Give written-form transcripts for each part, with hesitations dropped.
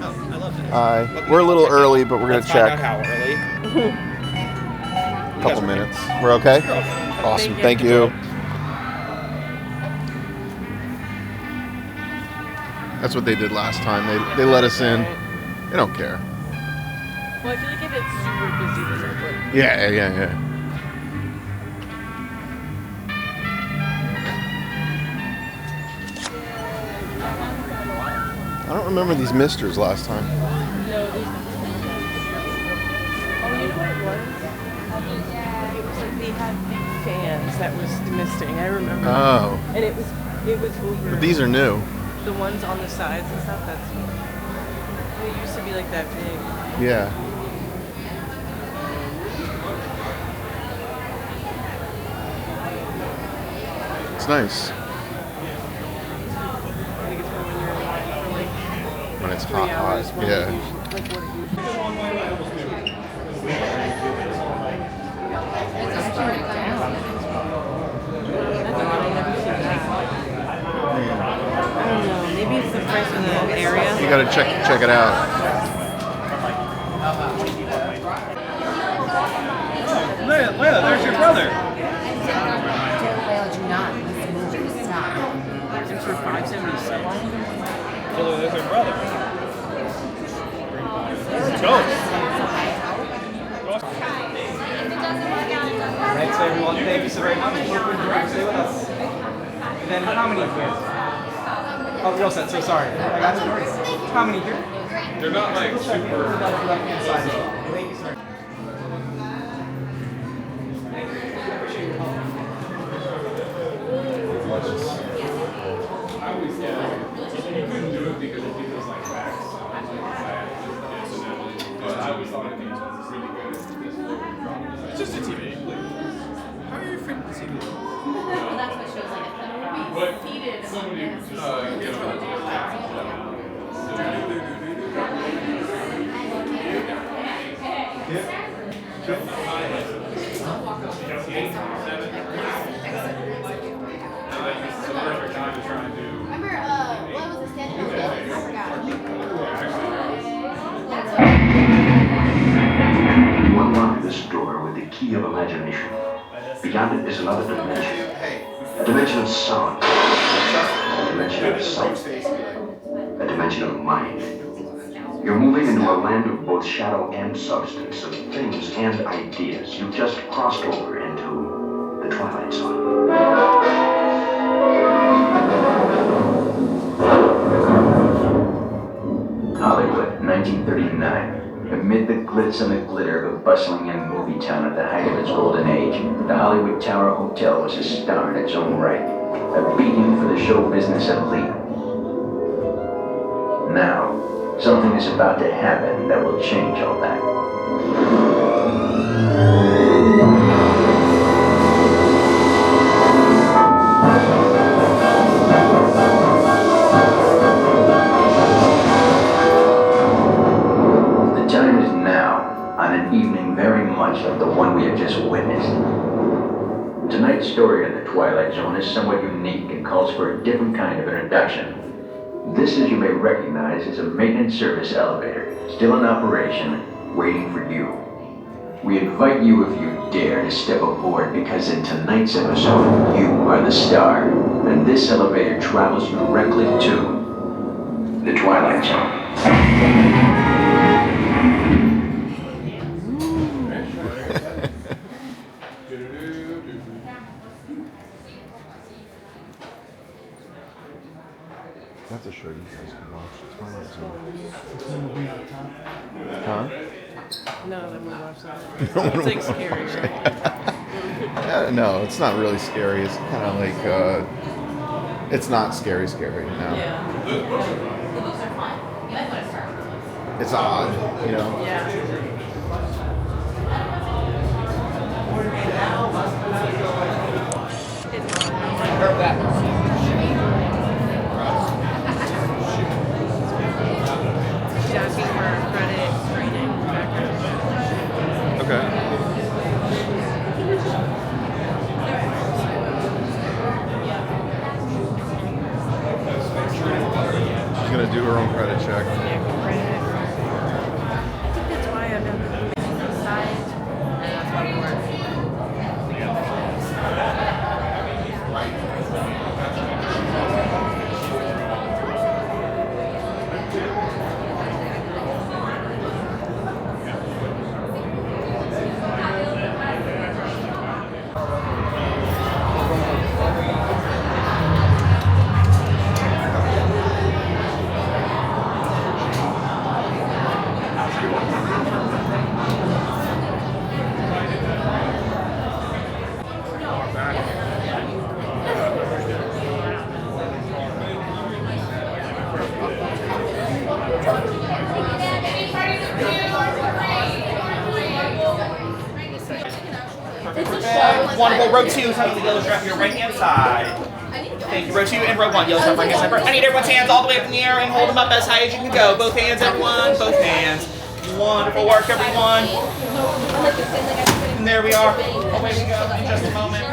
Oh, I loved it. We're a little early, but we're going to check. Find out how early. A couple minutes. We're okay? We're okay. Awesome. Thank you. That's what they did last time. They let us in. They don't care. Well, I feel like if it's super busy, there's like... Yeah. I don't remember these misters last time. No, these... Oh, you know what it was? It was like they had big fans that was misting. I remember. Oh. And it was over. But these are new. The ones on the sides and stuff. They used to be like that big. Yeah. It's nice. I think it's when you're in line for like When it's 3 hot. hours. When Yeah. it usually, like what it usually I don't know. Maybe it's the price of the area. You gotta check it out. Leia, there's your brother. It's for $5.77. There's her brother. Go. Thanks everyone. Thank you so very much. Stay with us. And then how many here? Oh, real set. So sorry. I got you. How many here? They're not like super. Left-hand side. Thank you, sir. I always you couldn't do it because it was like facts. But I always thought it was really good. It's just a TV. How are you afraid of the TV? Well, that's what shows like But seated somebody on just this. Remember, what was the standing on? I forgot. You unlock this door with the key of imagination. Beyond it is another dimension. A dimension of sound. A dimension of sight. A dimension of mind. You're moving into a land of both shadow and substance, of things and ideas. You've just crossed over into the Twilight Zone. Hollywood, 1939. Amid the glitz and the glitter of a bustling young movie town at the height of its golden age, the Hollywood Tower Hotel was a star in its own right, a beacon for the show business elite. Now, something is about to happen that will change all that. The time is now, on an evening very much like the one we have just witnessed. Tonight's story in the Twilight Zone is somewhat unique and calls for a different kind of introduction. This, as you may recognize, is a maintenance service elevator, still in operation, waiting for you. We invite you, if you dare, to step aboard, because in tonight's episode, you are the star, and this elevator travels you directly to the Twilight Zone. That's a show you guys can watch. Twilight Zone. Huh? No, then we watch that. It's like scary, right? No, it's not really scary. It's kind of like, it's not scary, no. Yeah. It's odd, you know? Yeah. Heard that. She's asking for a credit screening background. Okay. She's gonna do her own credit check. Yeah, credit. Wonderful. Row 2, having the yellow strap on your right hand side. Thank you. Row 2 and row 1, yellow strap right hand side. I need everyone's hands all the way up in the air and hold them up as high as you can go. Both hands, everyone. Both hands. Wonderful work, everyone. And there we are. Away we go in just a moment.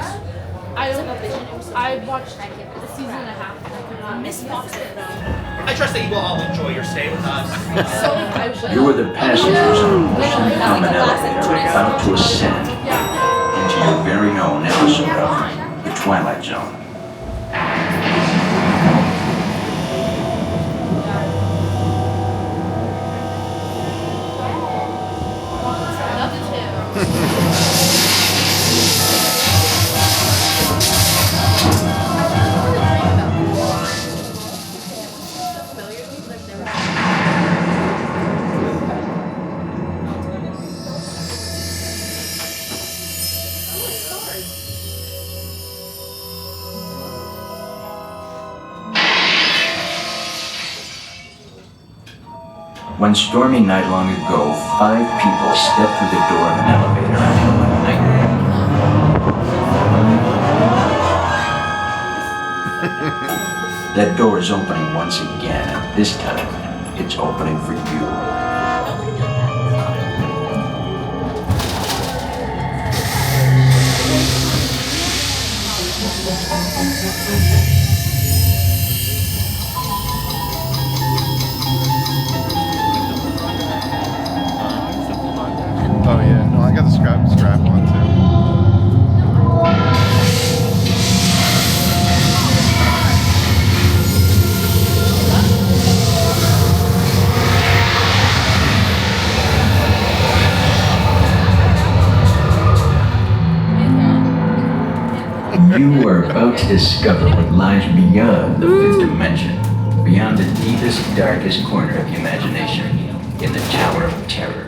I watched the season and a half. I missed Fox. I trust that you will all enjoy your stay with us. You are the passengers on a motion-common elevator about to ascend into your very own episode of The Twilight Zone. One stormy night long ago, 5 people stepped through the door of an elevator into a nightmare. That door is opening once again, and this time, it's opening for you. Oh yeah, no, I got the strap on too. You are about to discover what lies beyond the 5th dimension, beyond the deepest, darkest corner of the imagination, in the Tower of Terror.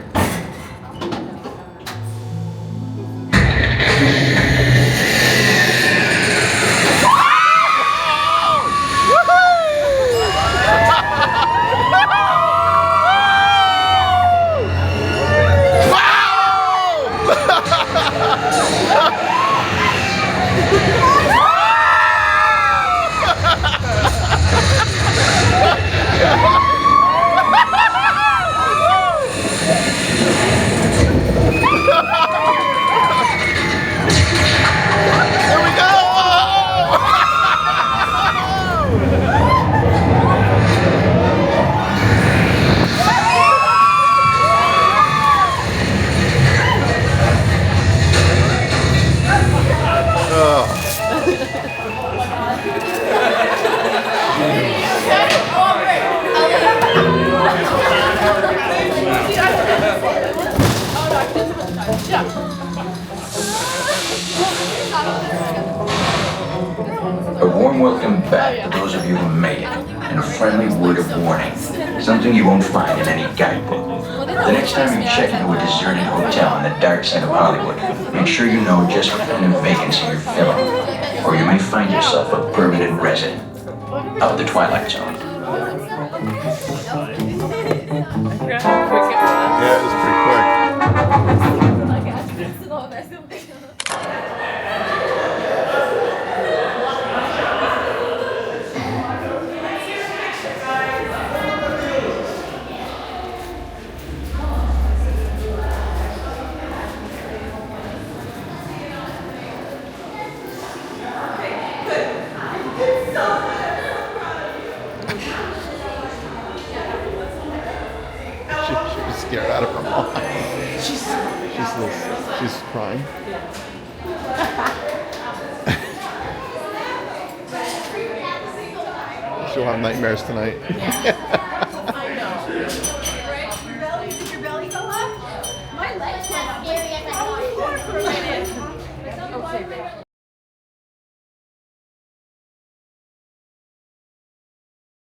A warm welcome back to those of you who made it, and a friendly word of warning. Something you won't find in any guidebook. The next time you check into a deserted hotel on the dark side of Hollywood, make sure you know just what kind of vacancy you're filling, or you may find yourself a permanent resident of the Twilight Zone. Yeah, it was pretty quick. She was scared out of her mind. She's crying. She'll have nightmares tonight.